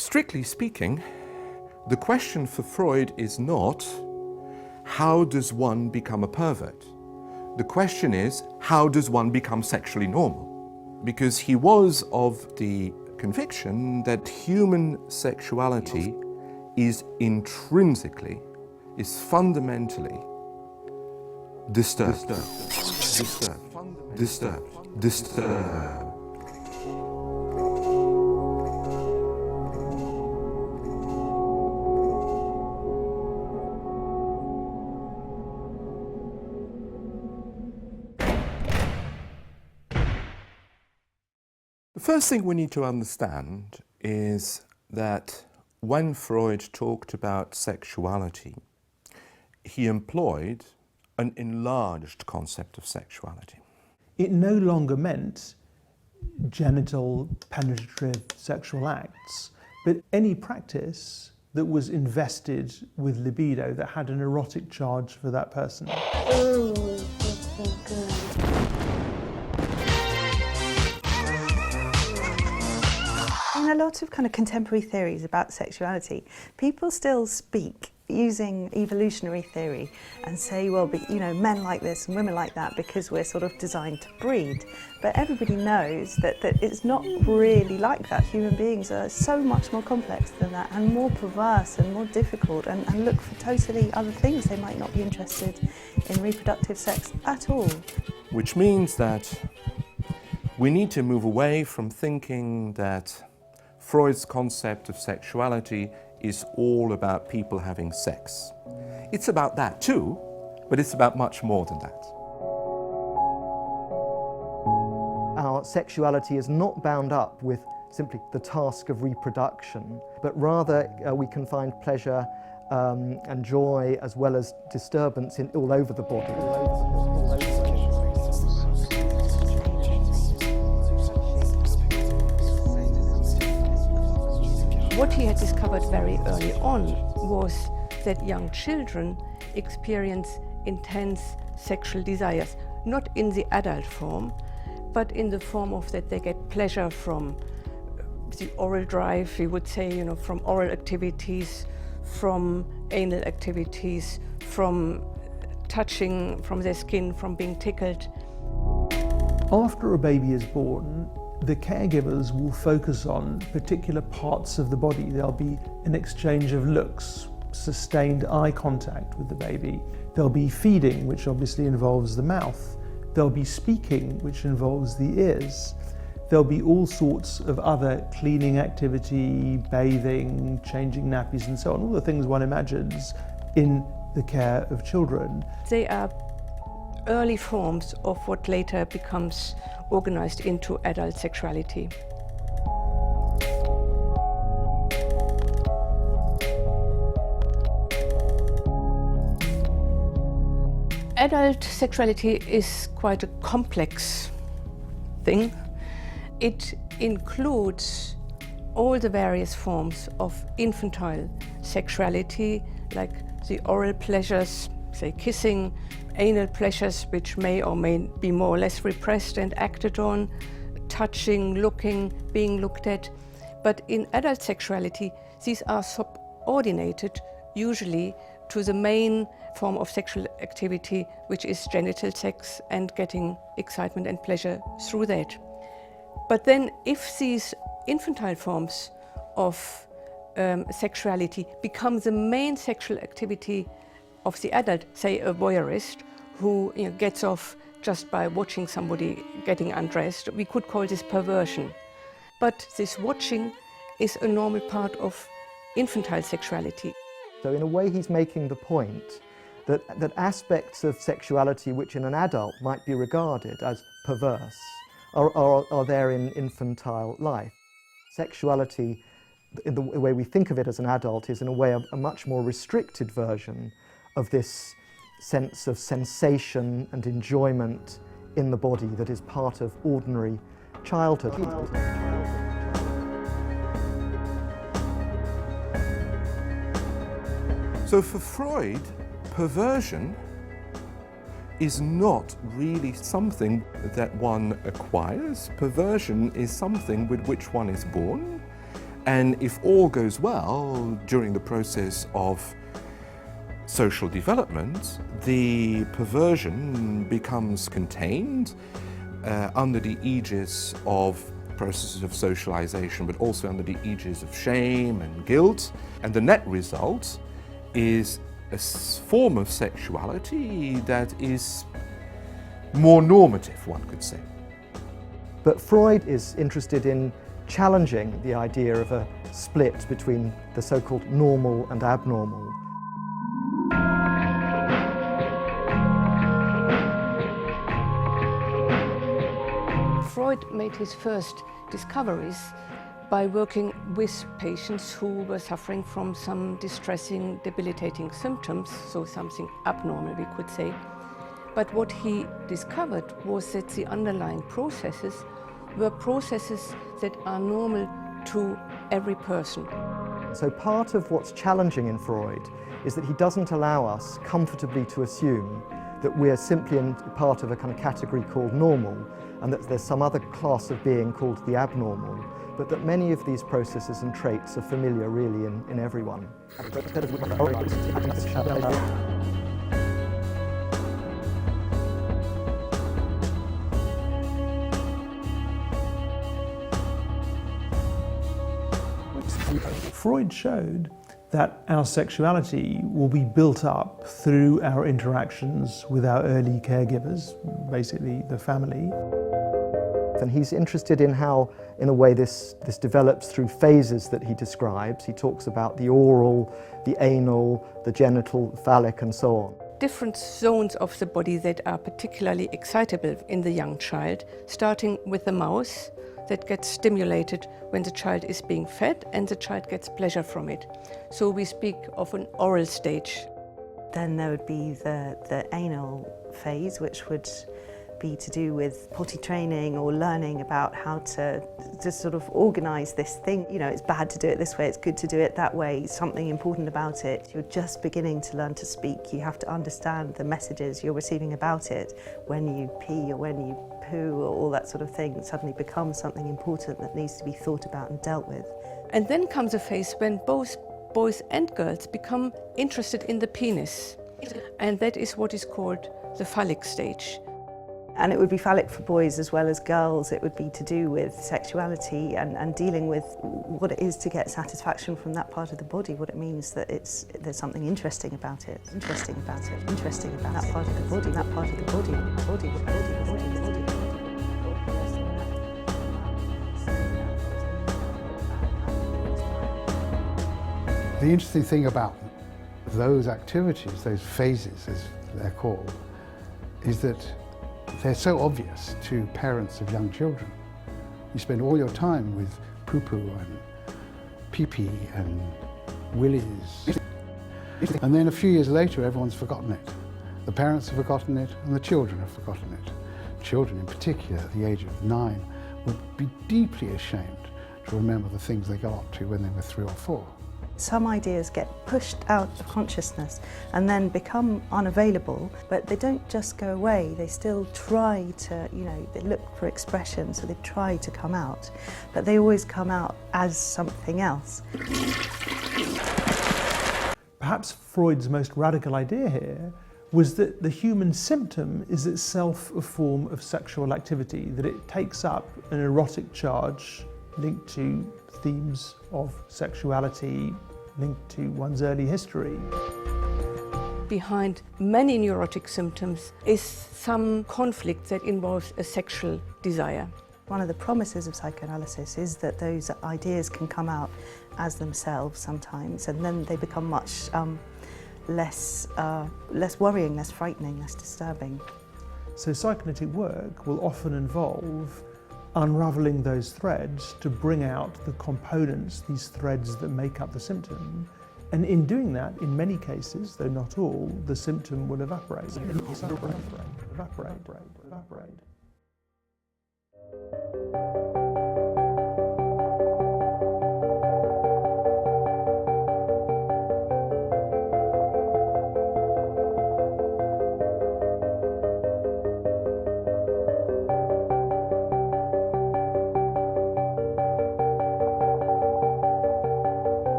Strictly speaking, the question for Freud is not, how does one become a pervert? The question is, how does one become sexually normal? Because he was of the conviction that human sexuality is intrinsically, is fundamentally disturbed. Disturbed. The first thing we need to understand is that when Freud talked about sexuality, he employed an enlarged concept of sexuality. It no longer meant genital penetrative sexual acts, but any practice that was invested with libido, that had an erotic charge for that person. Ooh, that's so good. In a lot of kind of contemporary theories about sexuality, people still speak using evolutionary theory and say, well, you know, men like this and women like that because we're sort of designed to breed. But everybody knows that it's not really like that. Human beings are so much more complex than that and more perverse and more difficult and look for totally other things. They might not be interested in reproductive sex at all. Which means that we need to move away from thinking that Freud's concept of sexuality is all about people having sex. It's about that too, but it's about much more than that. Our sexuality is not bound up with simply the task of reproduction, but rather we can find pleasure and joy as well as disturbance all over the body. What he had discovered very early on was that young children experience intense sexual desires, not in the adult form, but in the form of that they get pleasure from the oral drive, we would say, you know, from oral activities, from anal activities, from touching, from their skin, from being tickled. After a baby is born, the caregivers will focus on particular parts of the body. There'll be an exchange of looks, sustained eye contact with the baby. There'll be feeding, which obviously involves the mouth. There'll be speaking, which involves the ears. There'll be all sorts of other cleaning activity, bathing, changing nappies and so on, all the things one imagines in the care of children. They are early forms of what later becomes organized into adult sexuality. Adult sexuality is quite a complex thing. It includes all the various forms of infantile sexuality, like the oral pleasures, say kissing, anal pleasures, which may or may be more or less repressed and acted on, touching, looking, being looked at. But in adult sexuality, these are subordinated usually to the main form of sexual activity, which is genital sex and getting excitement and pleasure through that. But then if these infantile forms of sexuality become the main sexual activity of the adult, say a voyeurist, who gets off just by watching somebody getting undressed, we could call this perversion. But this watching is a normal part of infantile sexuality. So in a way he's making the point that aspects of sexuality which in an adult might be regarded as perverse are there in infantile life. Sexuality, in the way we think of it as an adult, is in a way a much more restricted version of this sense of sensation and enjoyment in the body that is part of ordinary childhood. So for Freud, perversion is not really something that one acquires. Perversion is something with which one is born, And if all goes well during the process of social development, the perversion becomes contained under the aegis of processes of socialization, but also under the aegis of shame and guilt. And the net result is a form of sexuality that is more normative, one could say. But Freud is interested in challenging the idea of a split between the so-called normal and abnormal. Freud made his first discoveries by working with patients who were suffering from some distressing, debilitating symptoms, so something abnormal, we could say. But what he discovered was that the underlying processes were processes that are normal to every person. So part of what's challenging in Freud is that he doesn't allow us comfortably to assume that we're simply part of a kind of category called normal, and that there's some other class of being called the abnormal, but that many of these processes and traits are familiar really in everyone. Freud showed that our sexuality will be built up through our interactions with our early caregivers, basically the family. And he's interested in how, in a way, this develops through phases that he describes. He talks about the oral, the anal, the genital, phallic, and so on. Different zones of the body that are particularly excitable in the young child, starting with the mouth that gets stimulated when the child is being fed and the child gets pleasure from it. So we speak of an oral stage. Then there would be the anal phase, which would be to do with potty training or learning about how to sort of organise this thing. You know, it's bad to do it this way, it's good to do it that way, something important about it. You're just beginning to learn to speak. You have to understand the messages you're receiving about it. When you pee or when you poo or all that sort of thing suddenly becomes something important that needs to be thought about and dealt with. And then comes a phase when both boys and girls become interested in the penis. And that is what is called the phallic stage. And it would be phallic for boys as well as girls. It would be to do with sexuality and dealing with what it is to get satisfaction from that part of the body, what it means that there's something interesting about it, interesting about that part of the body, that part of the body. The interesting thing about those activities, those phases as they're called, is that they're so obvious to parents of young children. You spend all your time with poo-poo and pee-pee and willies. And then a few years later, everyone's forgotten it. The parents have forgotten it, and the children have forgotten it. Children in particular, at the age of 9, would be deeply ashamed to remember the things they got up to when they were 3 or 4. Some ideas get pushed out of consciousness and then become unavailable, but they don't just go away. They still try to, they look for expression, so they try to come out, but they always come out as something else. Perhaps Freud's most radical idea here was that the human symptom is itself a form of sexual activity, that it takes up an erotic charge linked to themes of sexuality, linked to one's early history. Behind many neurotic symptoms is some conflict that involves a sexual desire. One of the promises of psychoanalysis is that those ideas can come out as themselves sometimes, and then they become much less worrying, less frightening, less disturbing. So psychoanalytic work will often involve unravelling those threads to bring out the components, these threads that make up the symptom. And in doing that, in many cases, though not all, the symptom will evaporate. Evaporate.